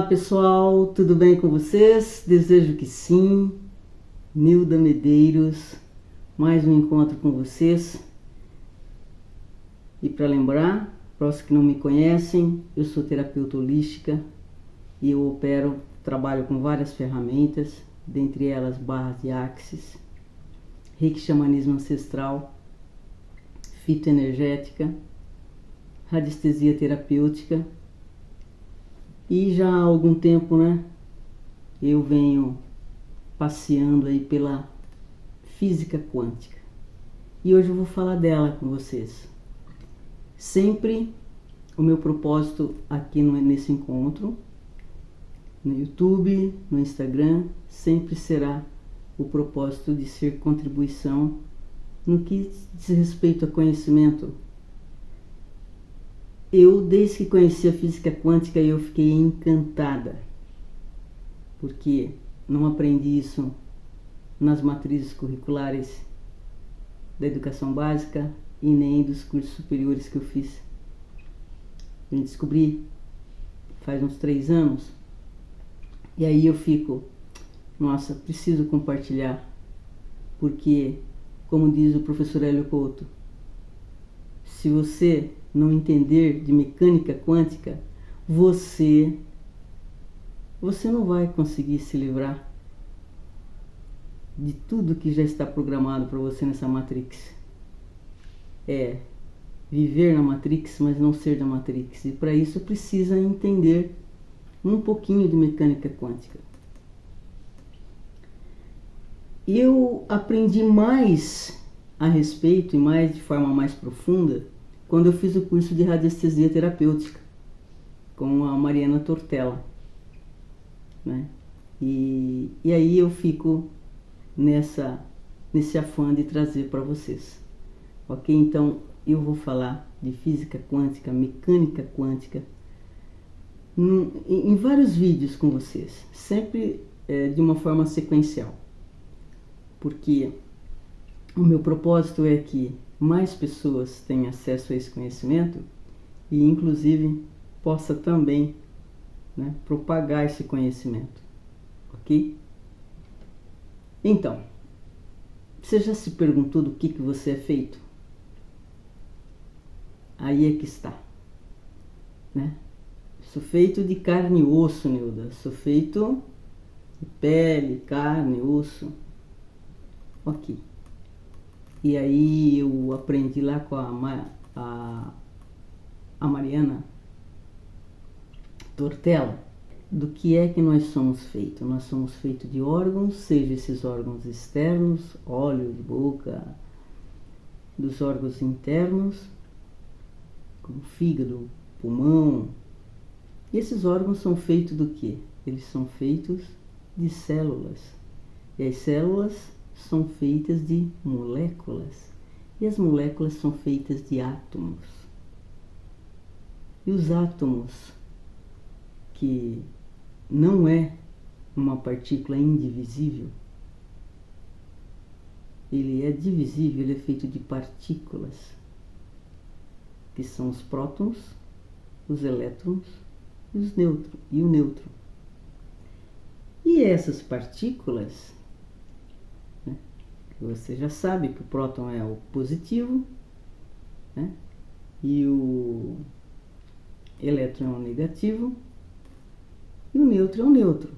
Olá pessoal, tudo bem com vocês? Desejo que sim. Nilda Medeiros, mais um encontro com vocês. E para lembrar, para os que não me conhecem, eu sou terapeuta holística e eu trabalho com várias ferramentas, dentre elas barras de axis, Reiki xamanismo ancestral, fitoenergética, radiestesia terapêutica. E já há algum tempo, eu venho passeando aí pela física quântica. E hoje eu vou falar dela com vocês. Sempre o meu propósito aqui nesse encontro, no YouTube, no Instagram, sempre será o propósito de ser contribuição no que diz respeito a conhecimento. Eu, desde que conheci a física quântica, eu fiquei encantada, porque não aprendi isso nas matrizes curriculares da educação básica e nem dos cursos superiores que eu fiz. Eu descobri faz uns 3 anos, e aí eu fico, nossa, preciso compartilhar, porque, como diz o professor Hélio Couto, se você não entender de mecânica quântica, você não vai conseguir se livrar de tudo que já está programado para você nessa Matrix. É viver na Matrix, mas não ser da Matrix. E para isso precisa entender um pouquinho de mecânica quântica. Eu aprendi mais a respeito e mais de forma mais profunda quando eu fiz o curso de radiestesia terapêutica com a Mariana Tortella, E aí eu fico nesse afã de trazer para vocês, ok? Então eu vou falar de física quântica, mecânica quântica, em vários vídeos com vocês, sempre de uma forma sequencial, porque o meu propósito é que mais pessoas tenham acesso a esse conhecimento e, inclusive, possa também propagar esse conhecimento, ok? Então, você já se perguntou do que você é feito? Aí é que está, Sou feito de carne e osso, Nilda. Sou feito de pele, carne, osso. Ok. E aí eu aprendi lá com a Mariana Tortella do que é que nós somos feitos. Nós somos feitos de órgãos, seja esses órgãos externos, olho, de boca, dos órgãos internos, como fígado, pulmão. E esses órgãos são feitos do quê? Eles são feitos de células. E as células são feitas de moléculas, e as moléculas são feitas de átomos. E os átomos, que não é uma partícula indivisível, ele é divisível, ele é feito de partículas, que são os prótons, os elétrons e o nêutron. E essas partículas, você já sabe que o próton é o positivo, e o elétron é o negativo, e o nêutron é o neutro.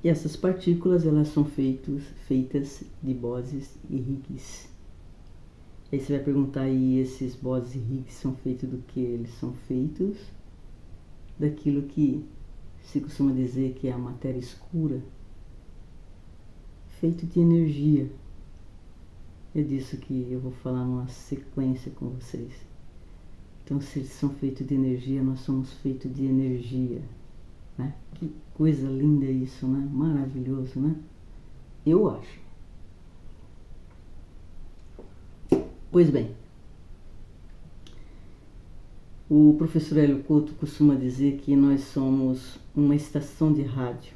E essas partículas, elas são feitas de bósons e Higgs. Aí você vai perguntar, aí esses bósons e Higgs são feitos do que? Eles são feitos daquilo que se costuma dizer que é a matéria escura, feito de energia. É disso que eu vou falar numa sequência com vocês. Então, se eles são feitos de energia, nós somos feitos de energia, Que coisa linda isso, Maravilhoso, Eu acho. Pois bem, o professor Hélio Couto costuma dizer que nós somos uma estação de rádio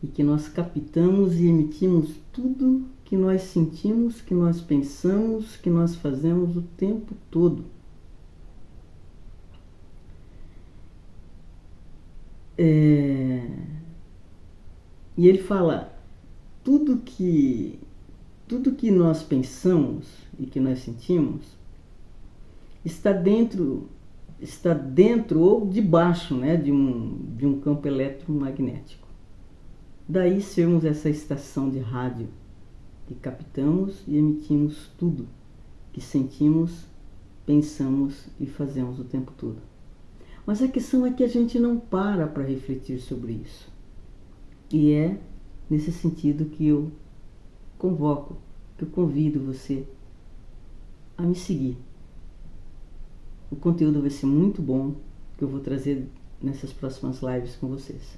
e que nós captamos e emitimos tudo que nós sentimos, que nós pensamos, que nós fazemos o tempo todo. E ele fala, tudo que nós pensamos e que nós sentimos está dentro ou debaixo, né, de um campo eletromagnético. Daí sermos essa estação de rádio que captamos e emitimos tudo que sentimos, pensamos e fazemos o tempo todo. Mas a questão é que a gente não para refletir sobre isso. E é nesse sentido que eu convido você a me seguir. O conteúdo vai ser muito bom, que eu vou trazer nessas próximas lives com vocês.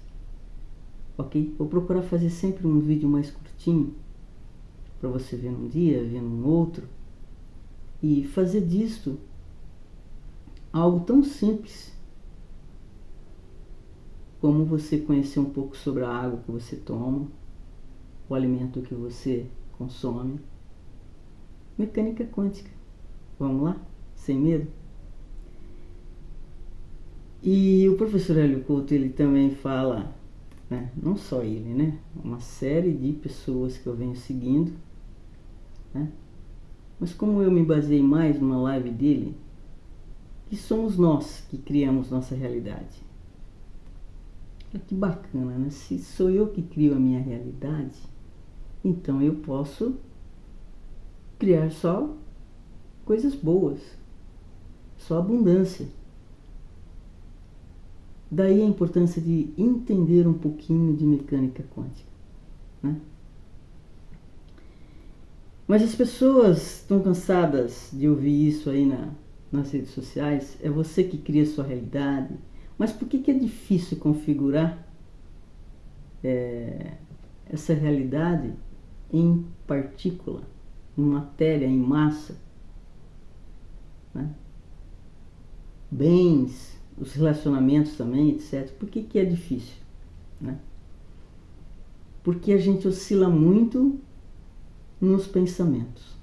Ok? Vou procurar fazer sempre um vídeo mais curtinho, para você ver num dia, ver num outro, e fazer disto algo tão simples como você conhecer um pouco sobre a água que você toma, o alimento que você consome. Mecânica quântica. Vamos lá? Sem medo? E o professor Hélio Couto, ele também fala, né, não só ele, né, uma série de pessoas que eu venho seguindo, né, mas como eu me baseei mais numa live dele, que somos nós que criamos nossa realidade. Que bacana, né? Se sou eu que crio a minha realidade, então eu posso criar só coisas boas, só abundância. Daí a importância de entender um pouquinho de mecânica quântica, né? Mas as pessoas estão cansadas de ouvir isso aí nas redes sociais. É você que cria a sua realidade. Mas por que é difícil configurar essa realidade em partícula, em matéria, em massa, né? Bens, os relacionamentos também, etc. Por que é difícil, né? Porque a gente oscila muito nos pensamentos.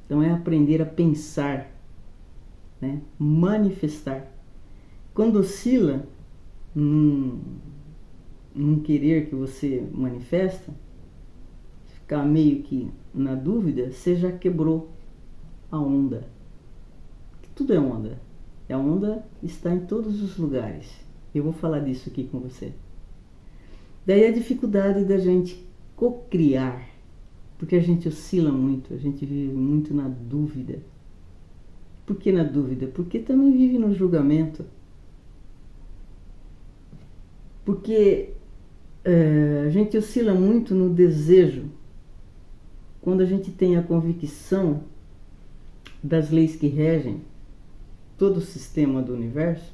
Então é aprender a pensar, né? Manifestar. Quando oscila num querer que você manifesta, ficar meio que na dúvida, você já quebrou a onda. Tudo é onda. A onda está em todos os lugares. Eu vou falar disso aqui com você. Daí a dificuldade da gente cocriar, porque a gente oscila muito, a gente vive muito na dúvida. Por que na dúvida? Porque também vive no julgamento. Porque a gente oscila muito no desejo. Quando a gente tem a convicção das leis que regem todo o sistema do universo,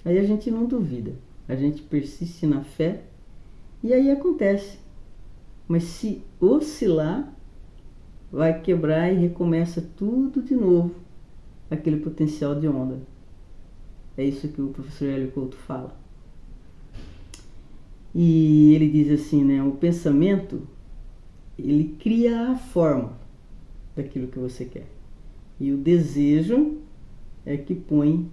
aí a gente não duvida, a gente persiste na fé e aí acontece. Mas se oscilar, vai quebrar e recomeça tudo de novo, aquele potencial de onda. É isso que o professor Hélio Couto fala. E ele diz assim, né, o pensamento, ele cria a forma daquilo que você quer. E o desejo é que põe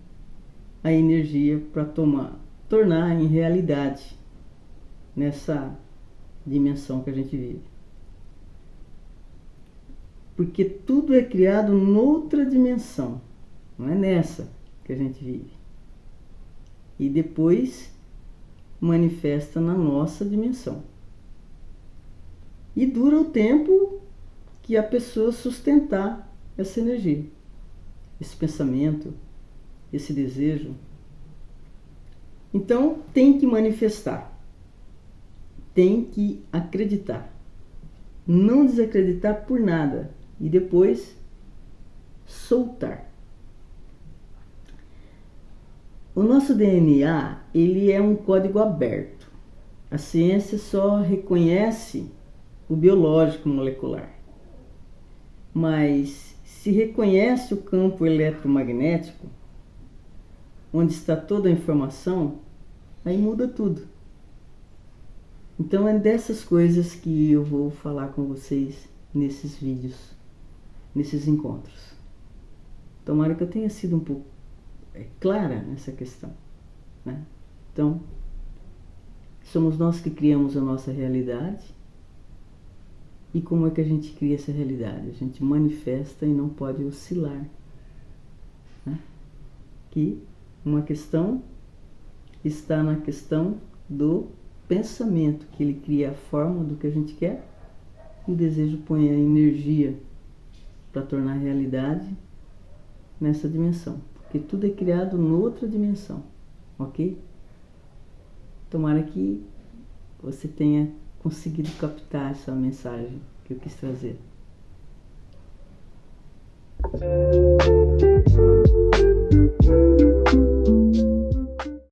a energia para tornar em realidade nessa dimensão que a gente vive. Porque tudo é criado noutra dimensão, não é nessa que a gente vive. E depois manifesta na nossa dimensão. E dura o tempo que a pessoa sustentar essa energia, esse pensamento, esse desejo. Então tem que manifestar, tem que acreditar, não desacreditar por nada e depois soltar. O nosso DNA, ele é um código aberto. A ciência só reconhece o biológico molecular. Mas se reconhece o campo eletromagnético, onde está toda a informação, aí muda tudo. Então é dessas coisas que eu vou falar com vocês nesses vídeos, nesses encontros. Tomara que eu tenha sido um pouco clara nessa questão, né? Então, Somos nós que criamos a nossa realidade. E como é que a gente cria essa realidade? A gente manifesta e não pode oscilar, né? Que uma questão está na questão do pensamento, que ele cria a forma do que a gente quer, e o desejo põe a energia para tornar realidade nessa dimensão, porque tudo é criado noutra dimensão, ok? Tomara que você tenha conseguido captar essa mensagem que eu quis trazer.